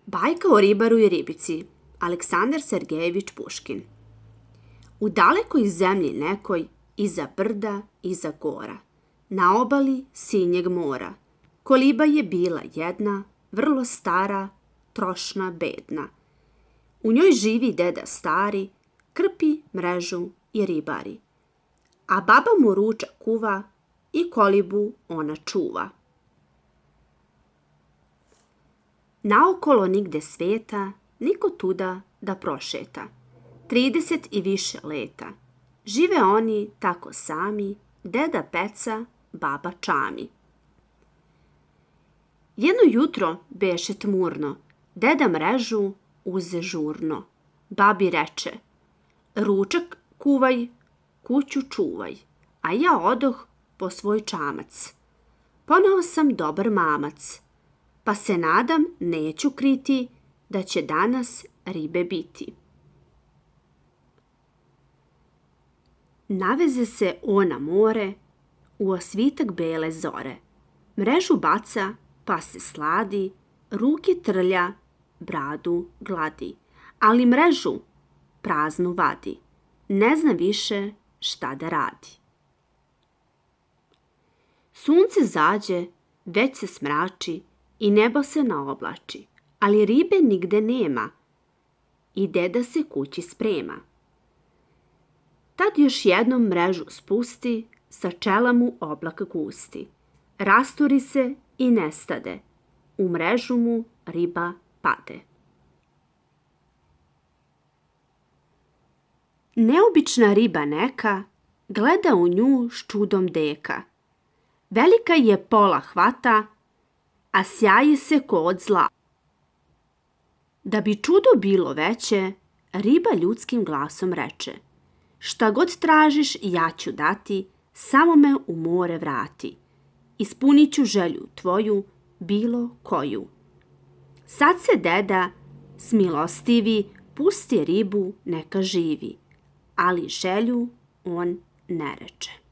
Bajka o ribaru i ribici, Aleksandar Sergejević Puškin. U dalekoj zemlji nekoj, iza brda, iza gora, na obali sinjeg mora, koliba je bila jedna, vrlo stara, trošna, bedna. U njoj živi deda stari, krpi mrežu i ribari. A baba mu ručak kuva i kolibu ona čuva. Naokolo nigde sveta, niko tuda da prošeta. 30 i više leta. Žive oni tako sami, deda peca, baba čami. Jedno jutro beše tmurno, deda mrežu uze žurno. Babi reče, ručak kuvaj, kuću čuvaj, a ja odoh po svoj čamac. Poneo sam dobar mamac, pa se nadam neću kriti da će danas ribe biti. Naveze se ona more u osvitak bele zore. Mrežu baca pa se sladi, ruke trlja, bradu gladi, ali mrežu praznu vadi, ne zna više šta da radi. Sunce zađe, već se smrači i nebo se naoblači, ali ribe nigde nema i deda se kući sprema. Tad još jednom mrežu spusti, sa čela mu oblak gusti. Rasturi se i nestade, u mrežu mu riba pade. Neobična riba neka gleda u nju s čudom deka. Velika je pola hvata, a sjaji se ko od zla. Da bi čudo bilo veće, riba ljudskim glasom reče, šta god tražiš ja ću dati, samo me u more vrati. Ispunit ću želju tvoju, bilo koju. Sad se deda smilostivi, pusti ribu neka živi, ali želju on ne reče.